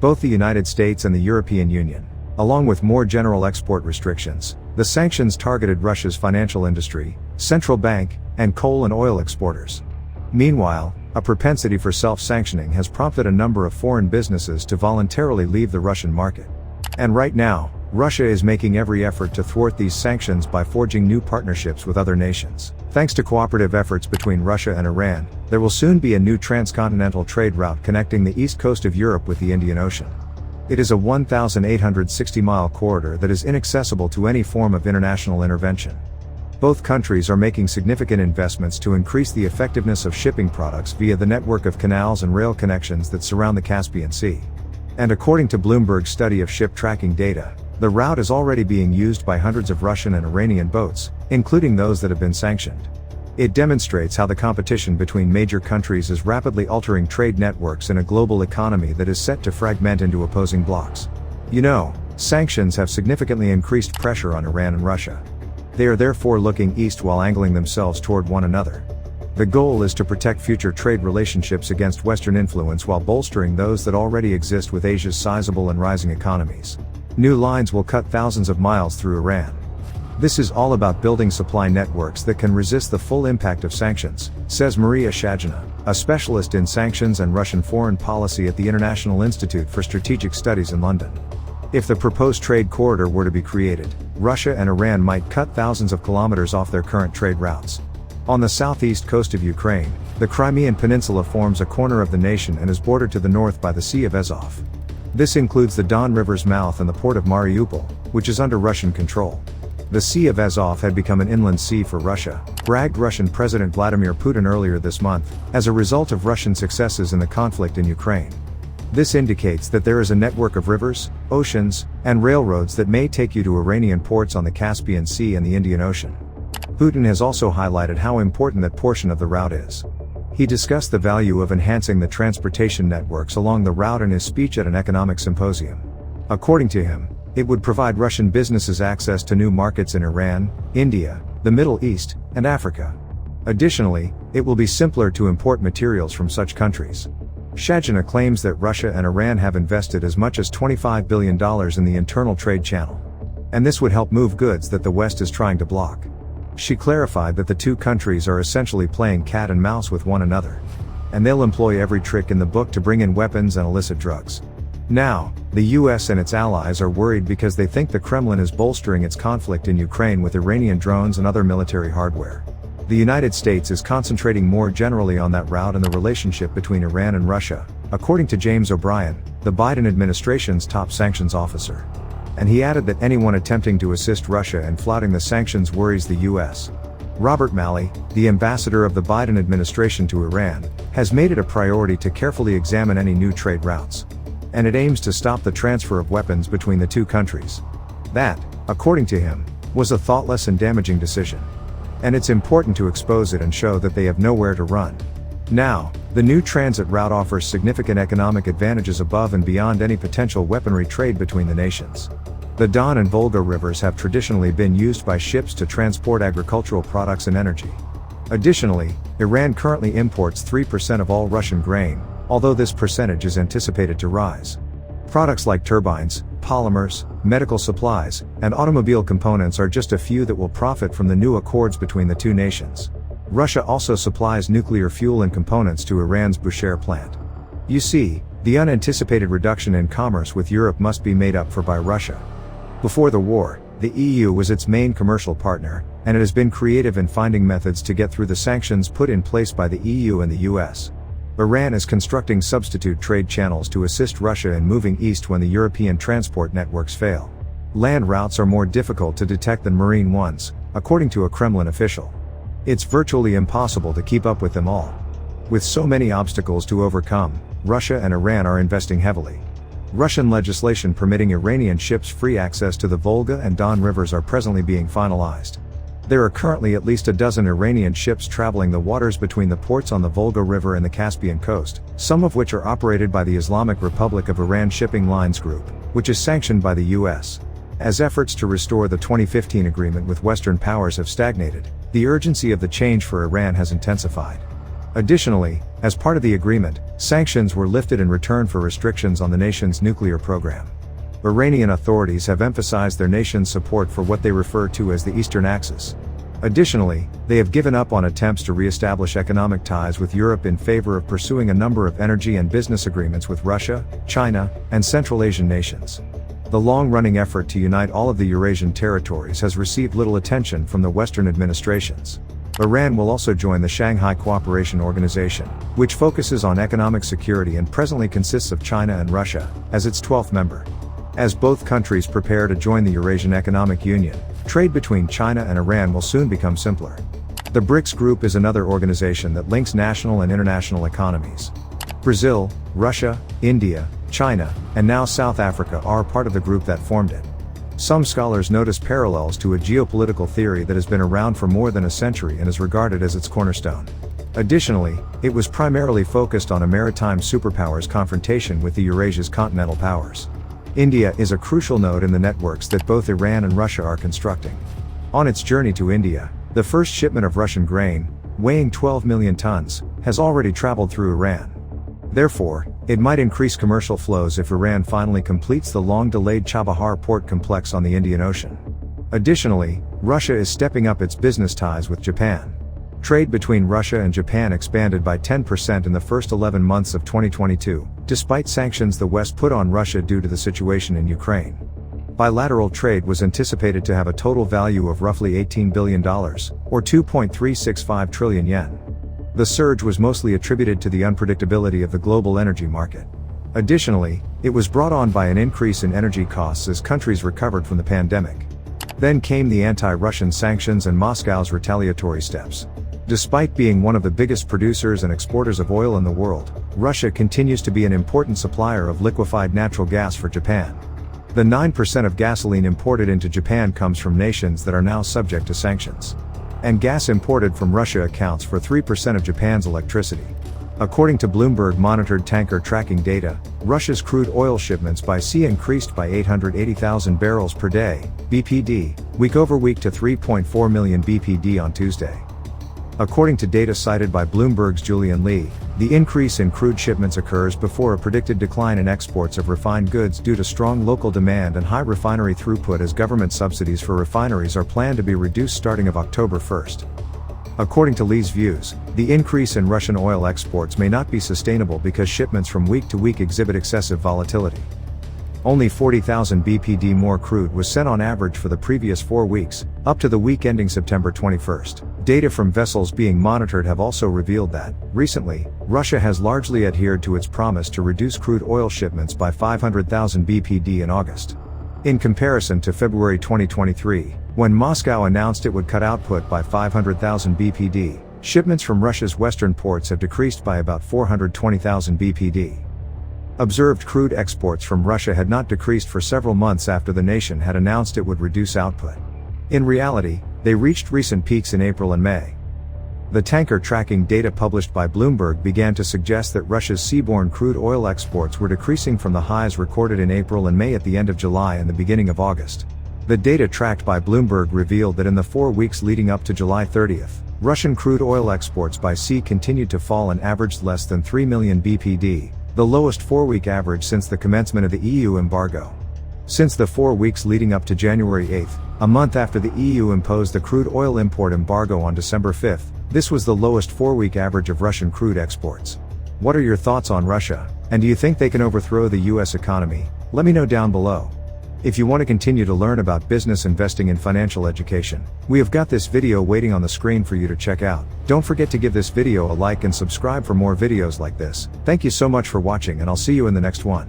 both the United States and the European Union, along with more general export restrictions. The sanctions targeted Russia's financial industry, central bank, and coal and oil exporters. Meanwhile, a propensity for self-sanctioning has prompted a number of foreign businesses to voluntarily leave the Russian market. And right now, Russia is making every effort to thwart these sanctions by forging new partnerships with other nations. Thanks to cooperative efforts between Russia and Iran, there will soon be a new transcontinental trade route connecting the east coast of Europe with the Indian Ocean. It is a 1,860-mile corridor that is inaccessible to any form of international intervention. Both countries are making significant investments to increase the effectiveness of shipping products via the network of canals and rail connections that surround the Caspian Sea. And according to Bloomberg's study of ship tracking data, the route is already being used by hundreds of Russian and Iranian boats, including those that have been sanctioned. It demonstrates how the competition between major countries is rapidly altering trade networks in a global economy that is set to fragment into opposing blocs. Sanctions have significantly increased pressure on Iran and Russia. They are therefore looking east while angling themselves toward one another. The goal is to protect future trade relationships against Western influence while bolstering those that already exist with Asia's sizable and rising economies. New lines will cut thousands of miles through Iran. This is all about building supply networks that can resist the full impact of sanctions, says Maria Shagina, a specialist in sanctions and Russian foreign policy at the International Institute for Strategic Studies in London. If the proposed trade corridor were to be created, Russia and Iran might cut thousands of kilometers off their current trade routes. On the southeast coast of Ukraine, the Crimean Peninsula forms a corner of the nation and is bordered to the north by the Sea of Azov. This includes the Don River's mouth and the port of Mariupol, which is under Russian control. The Sea of Azov had become an inland sea for Russia, bragged Russian President Vladimir Putin earlier this month, as a result of Russian successes in the conflict in Ukraine. This indicates that there is a network of rivers, oceans, and railroads that may take you to Iranian ports on the Caspian Sea and the Indian Ocean. Putin has also highlighted how important that portion of the route is. He discussed the value of enhancing the transportation networks along the route in his speech at an economic symposium. According to him, it would provide Russian businesses access to new markets in Iran, India, the Middle East, and Africa. Additionally, it will be simpler to import materials from such countries. Shagina claims that Russia and Iran have invested as much as $25 billion in the internal trade channel. And this would help move goods that the West is trying to block. She clarified that the two countries are essentially playing cat and mouse with one another. And they'll employ every trick in the book to bring in weapons and illicit drugs. Now, the US and its allies are worried because they think the Kremlin is bolstering its conflict in Ukraine with Iranian drones and other military hardware. The United States is concentrating more generally on that route and the relationship between Iran and Russia, according to James O'Brien, the Biden administration's top sanctions officer. And he added that anyone attempting to assist Russia in flouting the sanctions worries the US. Robert Malley, the ambassador of the Biden administration to Iran, has made it a priority to carefully examine any new trade routes. And it aims to stop the transfer of weapons between the two countries. That, according to him, was a thoughtless and damaging decision. And it's important to expose it and show that they have nowhere to run. Now, the new transit route offers significant economic advantages above and beyond any potential weaponry trade between the nations. The Don and Volga rivers have traditionally been used by ships to transport agricultural products and energy. Additionally, Iran currently imports 3% of all Russian grain, although this percentage is anticipated to rise. Products like turbines, polymers, medical supplies, and automobile components are just a few that will profit from the new accords between the two nations. Russia also supplies nuclear fuel and components to Iran's Bushehr plant. You see, the unanticipated reduction in commerce with Europe must be made up for by Russia. Before the war, the EU was its main commercial partner, and it has been creative in finding methods to get through the sanctions put in place by the EU and the US. Iran is constructing substitute trade channels to assist Russia in moving east when the European transport networks fail. Land routes are more difficult to detect than marine ones, according to a Kremlin official. It's virtually impossible to keep up with them all. With so many obstacles to overcome, Russia and Iran are investing heavily. Russian legislation permitting Iranian ships free access to the Volga and Don rivers are presently being finalized. There are currently at least a dozen Iranian ships traveling the waters between the ports on the Volga River and the Caspian coast, some of which are operated by the Islamic Republic of Iran Shipping Lines Group, which is sanctioned by the US. As efforts to restore the 2015 agreement with Western powers have stagnated, the urgency of the change for Iran has intensified. Additionally, as part of the agreement, sanctions were lifted in return for restrictions on the nation's nuclear program. Iranian authorities have emphasized their nation's support for what they refer to as the Eastern Axis. Additionally, they have given up on attempts to re-establish economic ties with Europe in favor of pursuing a number of energy and business agreements with Russia, China, and Central Asian nations. The long-running effort to unite all of the Eurasian territories has received little attention from the Western administrations. Iran will also join the Shanghai Cooperation Organization, which focuses on economic security and presently consists of China and Russia, as its 12th member. As both countries prepare to join the Eurasian Economic Union, trade between China and Iran will soon become simpler. The BRICS group is another organization that links national and international economies. Brazil, Russia, India, China, and now South Africa are part of the group that formed it. Some scholars notice parallels to a geopolitical theory that has been around for more than a century and is regarded as its cornerstone. Additionally, it was primarily focused on a maritime superpowers confrontation with the Eurasia's continental powers. India is a crucial node in the networks that both Iran and Russia are constructing. On its journey to India, the first shipment of Russian grain, weighing 12 million tons, has already traveled through Iran. Therefore, it might increase commercial flows if Iran finally completes the long-delayed Chabahar port complex on the Indian Ocean. Additionally, Russia is stepping up its business ties with Japan. Trade between Russia and Japan expanded by 10% in the first 11 months of 2022, despite sanctions the West put on Russia due to the situation in Ukraine. Bilateral trade was anticipated to have a total value of roughly $18 billion, or 2.365 trillion yen. The surge was mostly attributed to the unpredictability of the global energy market. Additionally, it was brought on by an increase in energy costs as countries recovered from the pandemic. Then came the anti-Russian sanctions and Moscow's retaliatory steps. Despite being one of the biggest producers and exporters of oil in the world, Russia continues to be an important supplier of liquefied natural gas for Japan. The 9% of gasoline imported into Japan comes from nations that are now subject to sanctions. And gas imported from Russia accounts for 3% of Japan's electricity. According to Bloomberg-monitored tanker tracking data, Russia's crude oil shipments by sea increased by 880,000 barrels per day, BPD, week over week to 3.4 million BPD on Tuesday. According to data cited by Bloomberg's Julian Lee, the increase in crude shipments occurs before a predicted decline in exports of refined goods due to strong local demand and high refinery throughput as government subsidies for refineries are planned to be reduced starting of October 1st. According to Lee's views, the increase in Russian oil exports may not be sustainable because shipments from week to week exhibit excessive volatility. Only 40,000 BPD more crude was sent on average for the previous 4 weeks, up to the week ending September 21st. Data from vessels being monitored have also revealed that, recently, Russia has largely adhered to its promise to reduce crude oil shipments by 500,000 BPD in August. In comparison to February 2023, when Moscow announced it would cut output by 500,000 BPD, shipments from Russia's western ports have decreased by about 420,000 BPD. Observed crude exports from Russia had not decreased for several months after the nation had announced it would reduce output. In reality, they reached recent peaks in April and May. The tanker tracking data published by Bloomberg began to suggest that Russia's seaborne crude oil exports were decreasing from the highs recorded in April and May at the end of July and the beginning of August. The data tracked by Bloomberg revealed that in the 4 weeks leading up to July 30th, Russian crude oil exports by sea continued to fall and averaged less than 3 million BPD, the lowest 4-week average since the commencement of the EU embargo. Since the 4 weeks leading up to January 8th, a month after the EU imposed the crude oil import embargo on December 5th, this was the lowest 4-week average of Russian crude exports. What are your thoughts on Russia, and do you think they can overthrow the US economy? Let me know down below. If you want to continue to learn about business investing and financial education, we have got this video waiting on the screen for you to check out. Don't forget to give this video a like and subscribe for more videos like this. Thank you so much for watching and I'll see you in the next one.